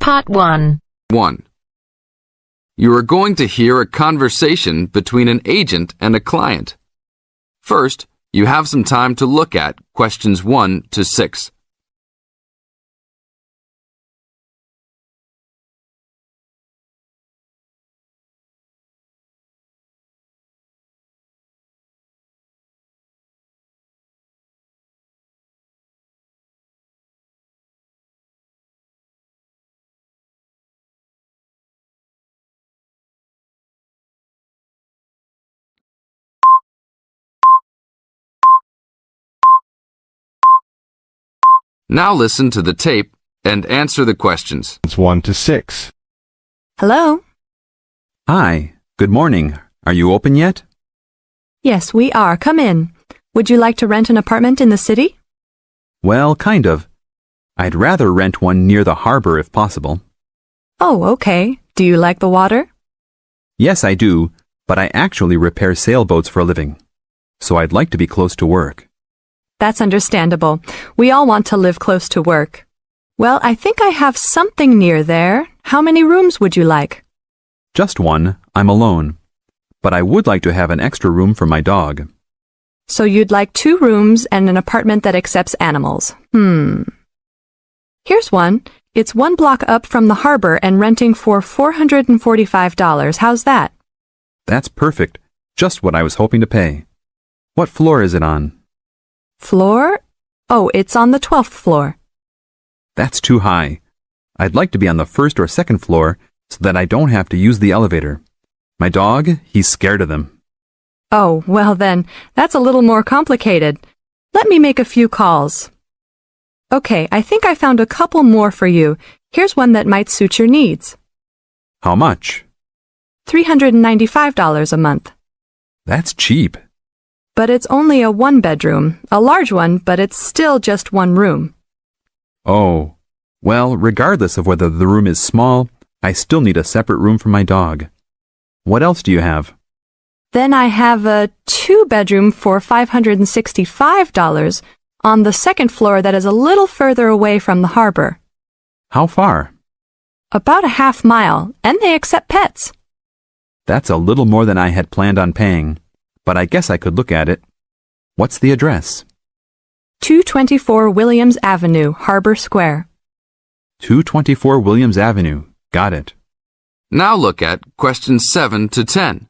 Part 1. 1. You are going to hear a conversation between an agent and a client. First, you have some time to look at questions 1 to 6. Now listen to the tape and answer the questions. 1 to 6. Hello? Hi, good morning. Are you open yet? Yes, we are. Come in. Would you like to rent an apartment in the city? Well, kind of. I'd rather rent one near the harbor if possible. Oh, okay. Do you like the water? Yes, I do, but I actually repair sailboats for a living. So I'd like to be close to work. That's understandable. We all want to live close to work. Well, I think I have something near there. How many rooms would you like? Just one. I'm alone. But I would like to have an extra room for my dog. So you'd like 2 rooms and an apartment that accepts animals. Here's one. It's 1 block up from the harbor and renting for $445. How's that? That's perfect. Just what I was hoping to pay. What floor is it on? Floor? Oh, it's on the 12th floor. That's too high. I'd like to be on the 1st or 2nd floor so that I don't have to use the elevator. My dog, he's scared of them. Oh, well then, that's a little more complicated. Let me make a few calls. Okay, I think I found a couple more for you. Here's one that might suit your needs. How much? $395 a month. That's cheap. But it's only a 1-bedroom, a large one, but it's still just 1 room. Oh, well, regardless of whether the room is small, I still need a separate room for my dog. What else do you have? Then I have a 2-bedroom for $565 on the 2nd floor that is a little further away from the harbor. How far? About a half mile, and they accept pets. That's a little more than I had planned on paying, but I guess I could look at it. What's the address? 224 Williams Avenue, Harbor Square. 224 Williams Avenue. Got it. Now look at questions 7 to 10.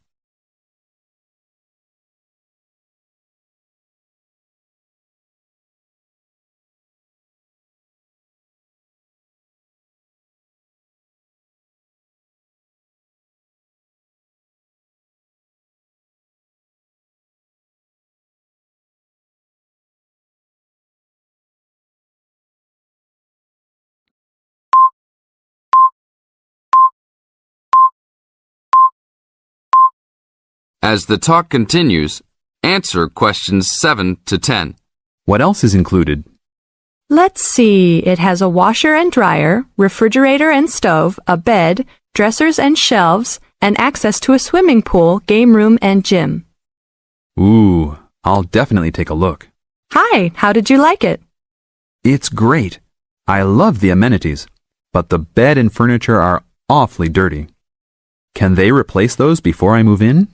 As the talk continues, answer questions 7 to 10. What else is included? Let's see, it has a washer and dryer, refrigerator and stove, a bed, dressers and shelves, and access to a swimming pool, game room, and gym. Ooh, I'll definitely take a look. Hi, how did you like it? It's great. I love the amenities, but the bed and furniture are awfully dirty. Can they replace those before I move in?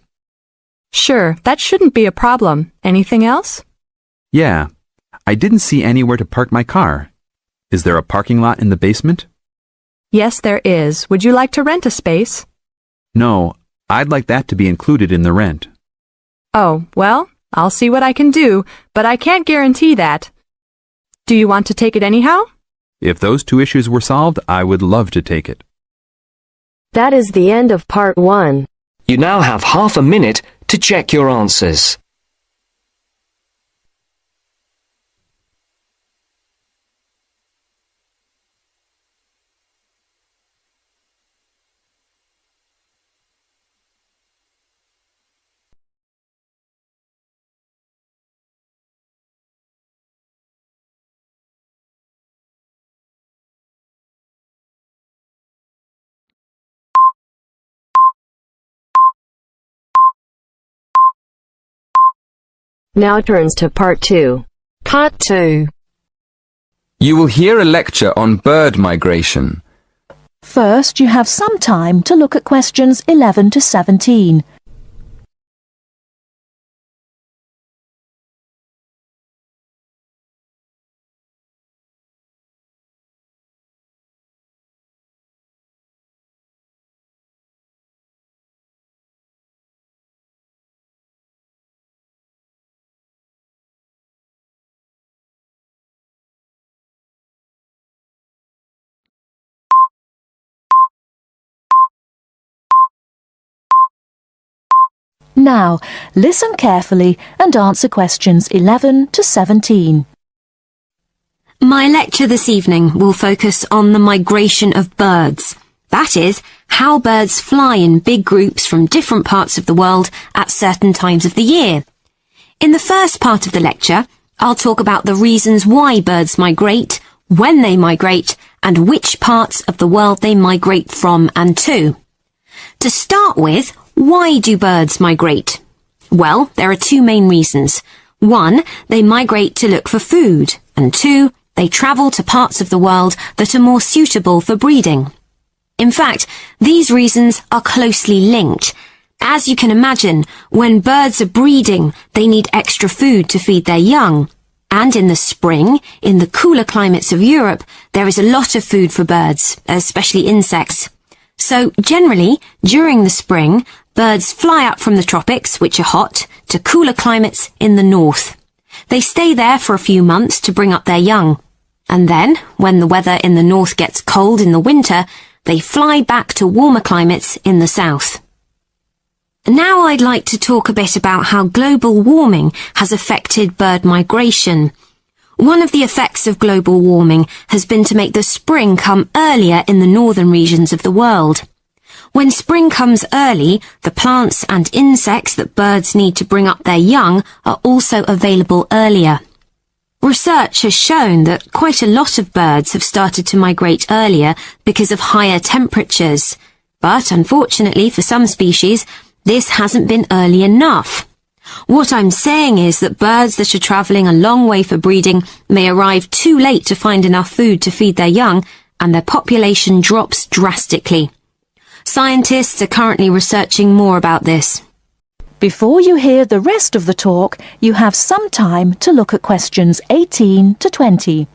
Sure, that shouldn't be a problem. Anything else? Yeah, I didn't see anywhere to park my car. Is there a parking lot in the basement? Yes, there is. Would you like to rent a space? No, I'd like that to be included in the rent. Oh, well, I'll see what I can do, but I can't guarantee that. Do you want to take it anyhow? If those 2 issues were solved, I would love to take it. That is the end of Part 1. You now have half a minute to check your answers. Now turns to Part 2. Part 2. You will hear a lecture on bird migration. First, you have some time to look at questions 11 to 17. Now, listen carefully and answer questions 11 to 17. My lecture this evening will focus on the migration of birds. That is, how birds fly in big groups from different parts of the world at certain times of the year. In the first part of the lecture, I'll talk about the reasons why birds migrate, when they migrate, and which parts of the world they migrate from and to. To start with, why do birds migrate? Well, there are two main reasons. One, they migrate to look for food, and two, they travel to parts of the world that are more suitable for breeding. In fact, these reasons are closely linked. As you can imagine, when birds are breeding, they need extra food to feed their young. And in the spring, in the cooler climates of Europe, there is a lot of food for birds, especially insects. So, generally, during the spring, birds fly up from the tropics, which are hot, to cooler climates in the north. They stay there for a few months to bring up their young. And then, when the weather in the north gets cold in the winter, they fly back to warmer climates in the south. Now I'd like to talk a bit about how global warming has affected bird migration. One of the effects of global warming has been to make the spring come earlier in the northern regions of the world. When spring comes early, the plants and insects that birds need to bring up their young are also available earlier. Research has shown that quite a lot of birds have started to migrate earlier because of higher temperatures. But unfortunately for some species, this hasn't been early enough. What I'm saying is that birds that are travelling a long way for breeding may arrive too late to find enough food to feed their young, and their population drops drastically. Scientists are currently researching more about this. Before you hear the rest of the talk, you have some time to look at questions 18 to 20.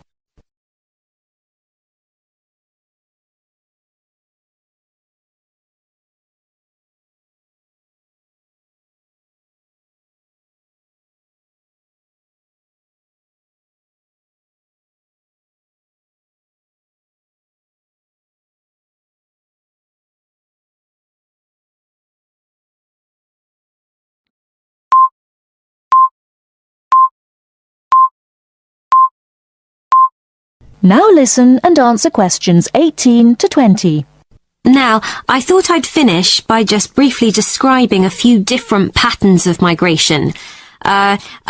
Now listen and answer questions 18 to 20. Now, I thought I'd finish by just briefly describing a few different patterns of migration.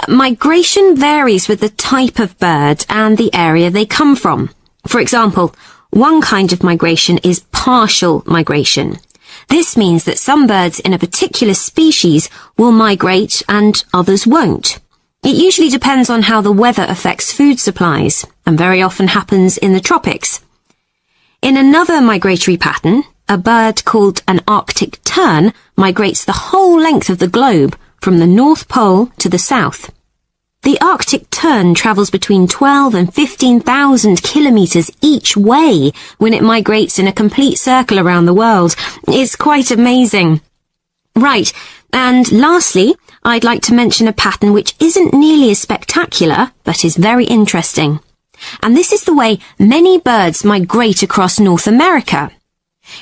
Migration varies with the type of bird and the area they come from. For example, one kind of migration is partial migration. This means that some birds in a particular species will migrate and others won't. It usually depends on how the weather affects food supplies, and very often happens in the tropics. In another migratory pattern, a bird called an Arctic tern migrates the whole length of the globe, from the North Pole to the south. The Arctic tern travels between 12 and 15,000 kilometers each way when it migrates in a complete circle around the world. It's quite amazing. Right, and lastly, I'd like to mention a pattern which isn't nearly as spectacular, but is very interesting. And this is the way many birds migrate across North America.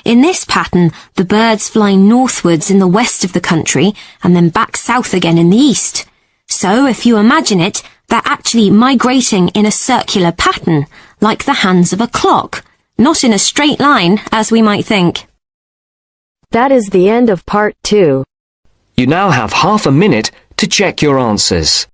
In this pattern, the birds fly northwards in the west of the country and then back south again in the east. So, if you imagine it, they're actually migrating in a circular pattern, like the hands of a clock, not in a straight line, as we might think. That is the end of part 2. You now have half a minute to check your answers.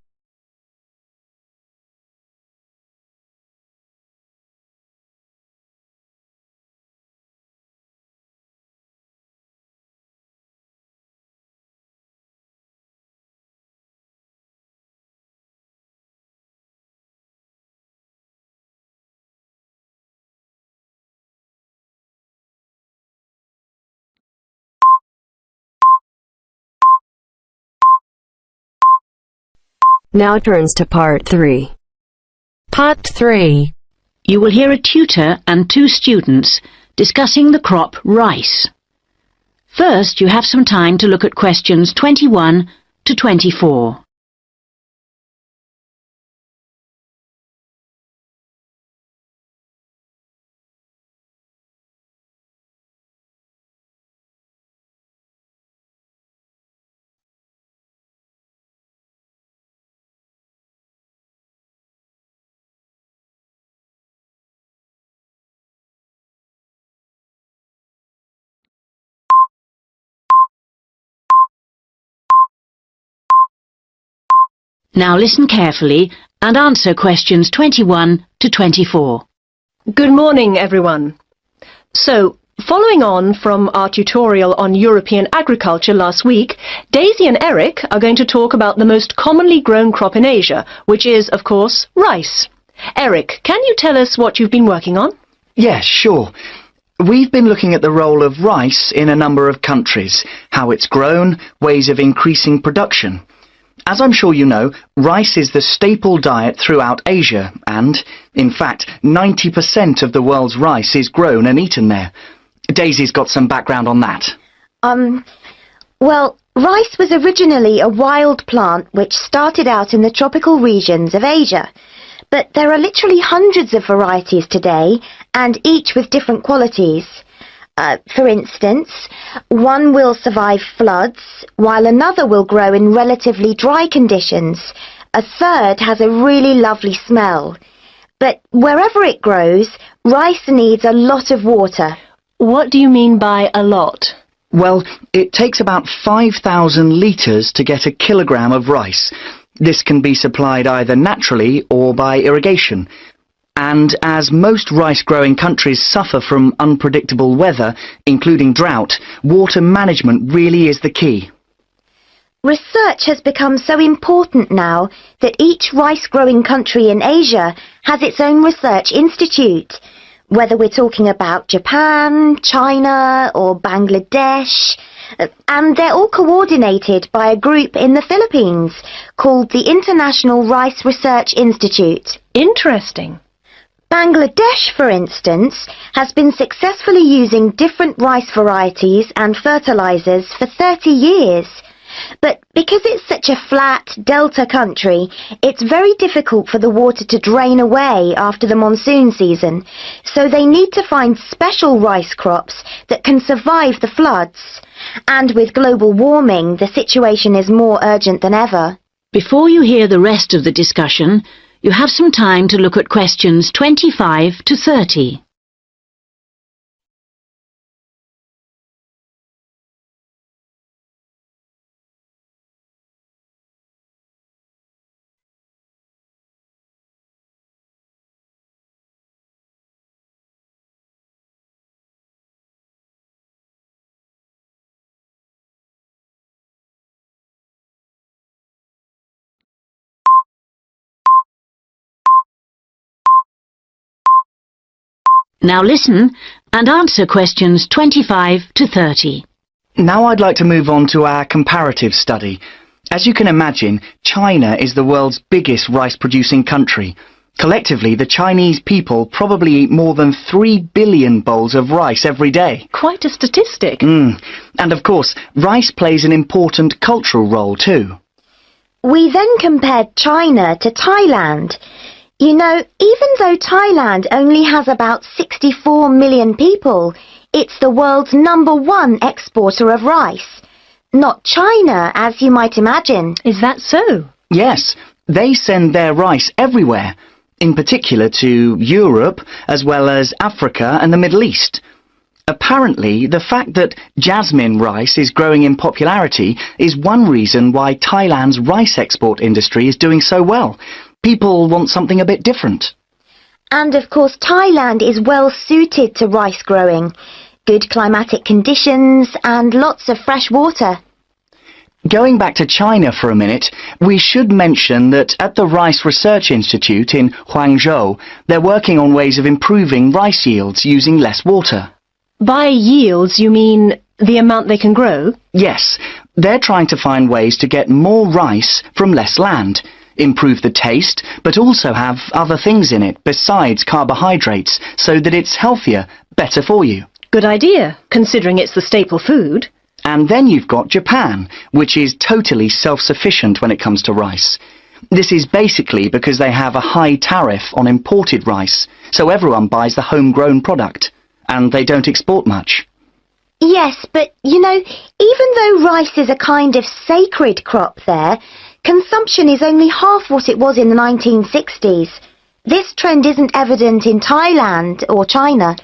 Now turns to Part 3. Part 3. You will hear a tutor and 2 students discussing the crop rice. First, you have some time to look at questions 21 to 24. Now listen carefully and answer questions 21 to 24. Good morning, everyone. So, following on from our tutorial on European agriculture last week, Daisy and Eric are going to talk about the most commonly grown crop in Asia, which is, of course, rice. Eric, can you tell us what you've been working on? Yes, sure. We've been looking at the role of rice in a number of countries, how it's grown, ways of increasing production. As I'm sure you know, rice is the staple diet throughout Asia, and, in fact, 90% of the world's rice is grown and eaten there. Daisy's got some background on that. Well, rice was originally a wild plant which started out in the tropical regions of Asia. But there are literally hundreds of varieties today, and each with different qualities. For instance, one will survive floods, while another will grow in relatively dry conditions. A third has a really lovely smell. But wherever it grows, rice needs a lot of water. What do you mean by a lot? Well, it takes about 5,000 litres to get a kilogram of rice. This can be supplied either naturally or by irrigation. And as most rice-growing countries suffer from unpredictable weather, including drought, water management really is the key. Research has become so important now that each rice-growing country in Asia has its own research institute. Whether we're talking about Japan, China or Bangladesh, and they're all coordinated by a group in the Philippines called the International Rice Research Institute. Interesting. Bangladesh, for instance, has been successfully using different rice varieties and fertilizers for 30 years. But because it's such a flat delta country, it's very difficult for the water to drain away after the monsoon season. So they need to find special rice crops that can survive the floods. And with global warming, the situation is more urgent than ever. Before you hear the rest of the discussion, you have some time to look at questions 25 to 30. Now listen and answer questions 25 to 30. Now I'd like to move on to our comparative study. As you can imagine, China is the world's biggest rice-producing country. Collectively, the Chinese people probably eat more than 3 billion bowls of rice every day. Quite a statistic. And of course, rice plays an important cultural role too. We then compared China to Thailand. You know, even though Thailand only has about 64 million people, it's the world's #1 exporter of rice. Not China, as you might imagine. Is that so? Yes, they send their rice everywhere, in particular to Europe, as well as Africa and the Middle East. Apparently, the fact that jasmine rice is growing in popularity is one reason why Thailand's rice export industry is doing so well. People want something a bit different. And of course Thailand is well suited to rice growing. Good climatic conditions and lots of fresh water. Going back to China for a minute, we should mention that at the Rice Research Institute in Huangzhou, they're working on ways of improving rice yields using less water. By yields, you mean the amount they can grow? Yes, they're trying to find ways to get more rice from less land. improve the taste, but also have other things in it besides carbohydrates so that it's healthier, better for you. Good idea, considering it's the staple food. And then you've got Japan, which is totally self-sufficient when it comes to rice. This is basically because they have a high tariff on imported rice, so everyone buys the homegrown product, and they don't export much. Yes, but, even though rice is a kind of sacred crop there, consumption is only half what it was in the 1960s. This trend isn't evident in Thailand or China.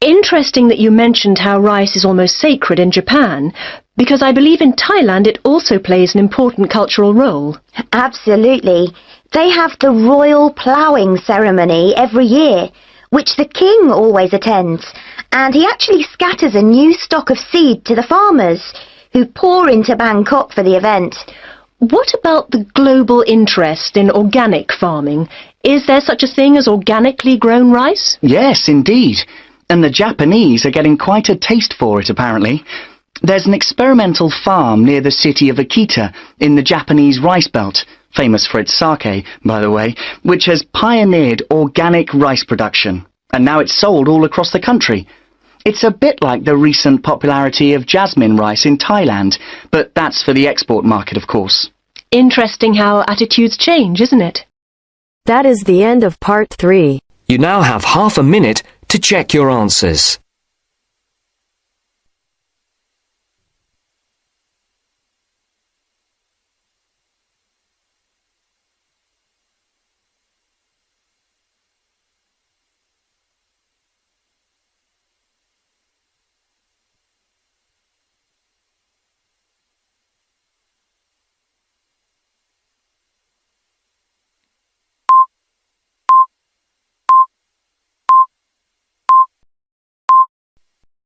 Interesting that you mentioned how rice is almost sacred in Japan, because I believe in Thailand it also plays an important cultural role. Absolutely. They have the royal ploughing ceremony every year, which the king always attends, and he actually scatters a new stock of seed to the farmers, who pour into Bangkok for the event. What about the global interest in organic farming? Is there such a thing as organically grown rice? Yes, indeed. And the Japanese are getting quite a taste for it, apparently. There's an experimental farm near the city of Akita in the Japanese rice belt, famous for its sake, by the way, which has pioneered organic rice production, and now it's sold all across the country. It's a bit like the recent popularity of jasmine rice in Thailand, but that's for the export market, of course. Interesting how attitudes change, isn't it? That is the end of part 3. You now have half a minute to check your answers.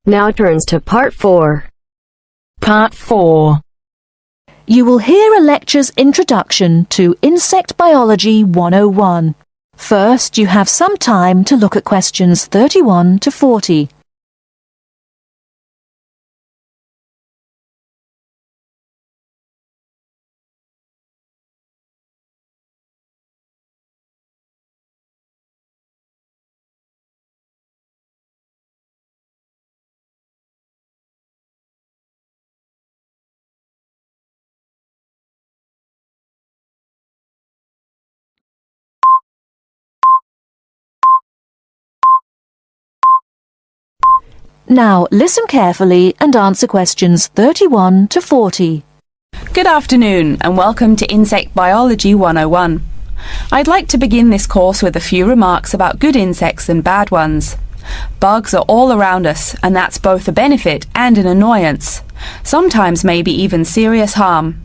Now turns to part 4. Part 4. You will hear a lecture's introduction to Insect Biology 101. First, you have some time to look at questions 31 to 40. Now, listen carefully and answer questions 31 to 40. Good afternoon and welcome to Insect Biology 101. I'd like to begin this course with a few remarks about good insects and bad ones. Bugs are all around us, and that's both a benefit and an annoyance, sometimes maybe even serious harm.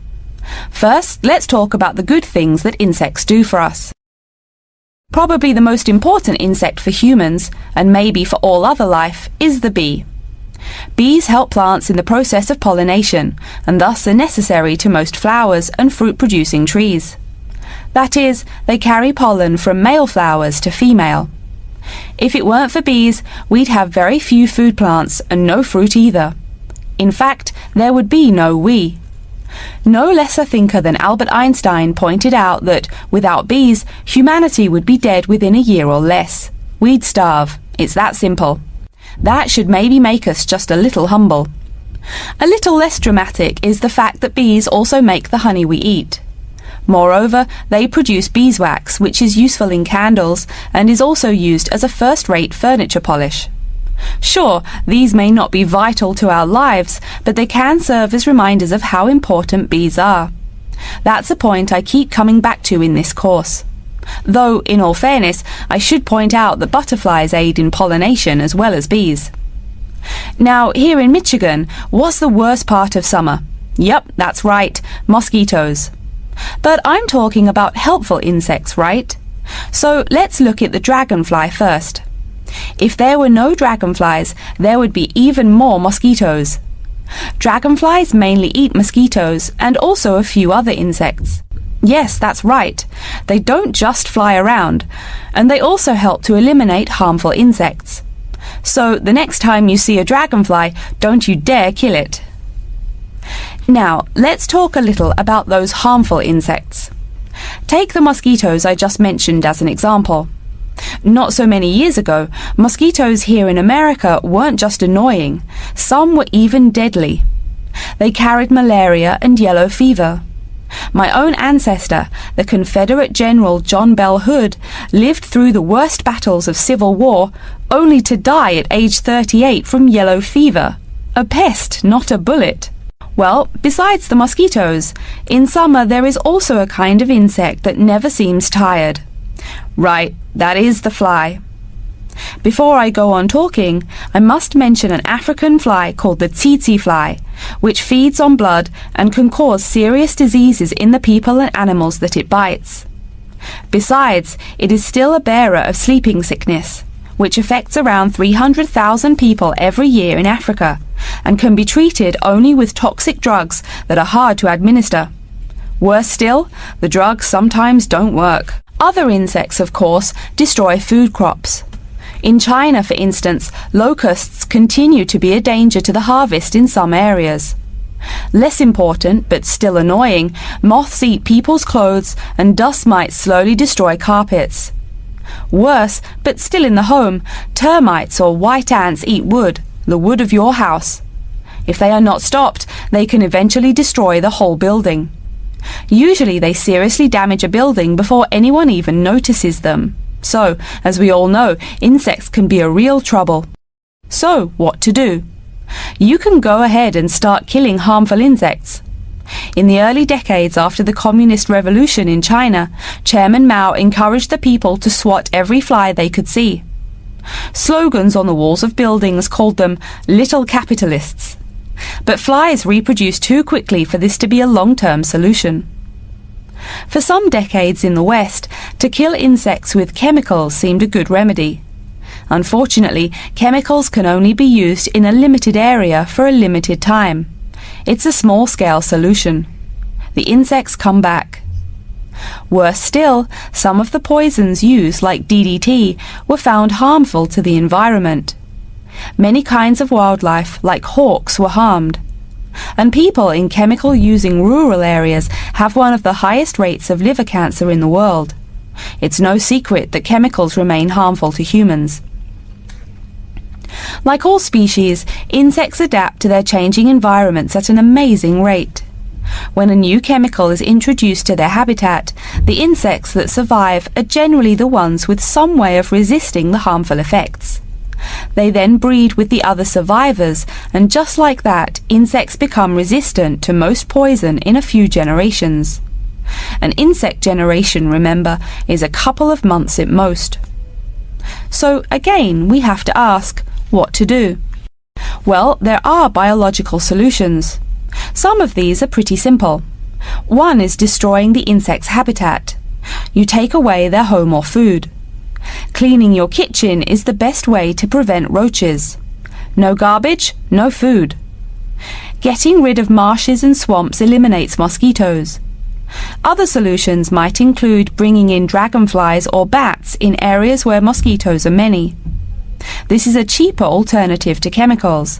First, let's talk about the good things that insects do for us. Probably the most important insect for humans, and maybe for all other life, is the bee. Bees help plants in the process of pollination, and thus are necessary to most flowers and fruit-producing trees. That is, they carry pollen from male flowers to female. If it weren't for bees, we'd have very few food plants and no fruit either. In fact, there would be no we. No less a thinker than Albert Einstein pointed out that, without bees, humanity would be dead within a year or less. We'd starve. It's that simple. That should maybe make us just a little humble. A little less dramatic is the fact that bees also make the honey we eat. Moreover, they produce beeswax, which is useful in candles and is also used as a first-rate furniture polish. Sure, these may not be vital to our lives, but they can serve as reminders of how important bees are. That's a point I keep coming back to in this course. Though, in all fairness, I should point out that butterflies aid in pollination as well as bees. Now, here in Michigan, what's the worst part of summer? Yep, that's right, mosquitoes. But I'm talking about helpful insects, right? So let's look at the dragonfly first. If there were no dragonflies, there would be even more mosquitoes. Dragonflies mainly eat mosquitoes and also a few other insects. Yes, that's right. They don't just fly around, and they also help to eliminate harmful insects. So the next time you see a dragonfly, don't you dare kill it. Now, let's talk a little about those harmful insects. Take the mosquitoes I just mentioned as an example. Not so many years ago, mosquitoes here in America weren't just annoying, some were even deadly. They carried malaria and yellow fever. My own ancestor, the Confederate General John Bell Hood, lived through the worst battles of Civil War, only to die at age 38 from yellow fever. A pest, not a bullet. Well, besides the mosquitoes, in summer there is also a kind of insect that never seems tired. Right, that is the fly. Before I go on talking, I must mention an African fly called the tsetse fly, which feeds on blood and can cause serious diseases in the people and animals that it bites. Besides, it is still a bearer of sleeping sickness, which affects around 300,000 people every year in Africa, and can be treated only with toxic drugs that are hard to administer. Worse still, the drugs sometimes don't work. Other insects, of course, destroy food crops. In China, for instance, locusts continue to be a danger to the harvest in some areas. Less important, but still annoying, moths eat people's clothes and dust mites slowly destroy carpets. Worse, but still in the home, termites or white ants eat wood, the wood of your house. If they are not stopped, they can eventually destroy the whole building. Usually they seriously damage a building before anyone even notices them. So, as we all know, insects can be a real trouble. So, what to do? You can go ahead and start killing harmful insects. In the early decades after the Communist Revolution in China, Chairman Mao encouraged the people to swat every fly they could see. Slogans on the walls of buildings called them little capitalists. But flies reproduce too quickly for this to be a long-term solution. For some decades in the West, to kill insects with chemicals seemed a good remedy. Unfortunately, chemicals can only be used in a limited area for a limited time. It's a small-scale solution. The insects come back. Worse still, some of the poisons used, like DDT, were found harmful to the environment. Many kinds of wildlife, like hawks, were harmed. And people in chemical-using rural areas have one of the highest rates of liver cancer in the world. It's no secret that chemicals remain harmful to humans. Like all species, insects adapt to their changing environments at an amazing rate. When a new chemical is introduced to their habitat, the insects that survive are generally the ones with some way of resisting the harmful effects. They then breed with the other survivors, and just like that, insects become resistant to most poison in a few generations. An insect generation, remember, is a couple of months at most. So again, we have to ask, what to do? Well, there are biological solutions. Some of these are pretty simple. One is destroying the insect's habitat. You take away their home or food. Cleaning your kitchen is the best way to prevent roaches. No garbage, no food. Getting rid of marshes and swamps eliminates mosquitoes. Other solutions might include bringing in dragonflies or bats in areas where mosquitoes are many. This is a cheaper alternative to chemicals.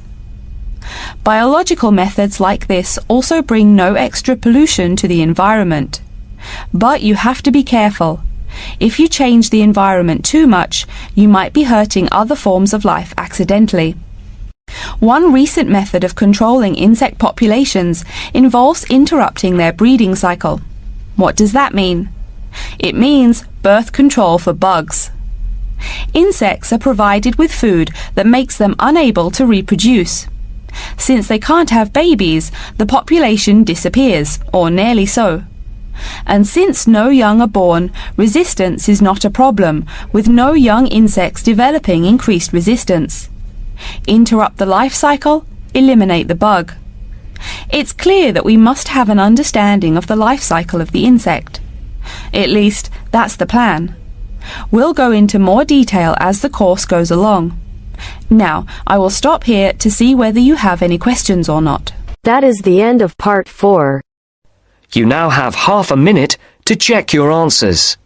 Biological methods like this also bring no extra pollution to the environment. But you have to be careful. If you change the environment too much, you might be hurting other forms of life accidentally. One recent method of controlling insect populations involves interrupting their breeding cycle. What does that mean? It means birth control for bugs. Insects are provided with food that makes them unable to reproduce. Since they can't have babies, the population disappears, or nearly so. And since no young are born, resistance is not a problem, with no young insects developing increased resistance. Interrupt the life cycle, eliminate the bug. It's clear that we must have an understanding of the life cycle of the insect. At least, that's the plan. We'll go into more detail as the course goes along. Now, I will stop here to see whether you have any questions or not. That is the end of part 4. You now have half a minute to check your answers.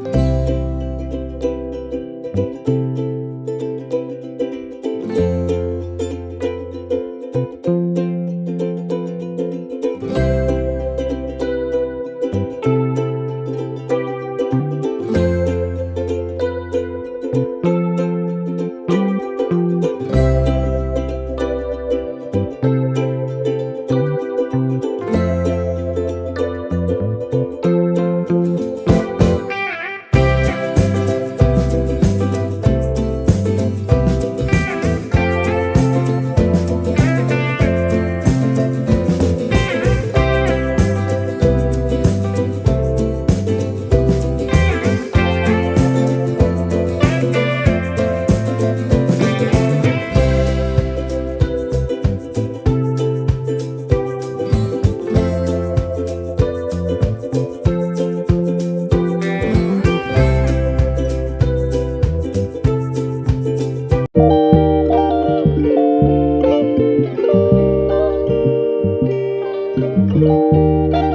Thank you.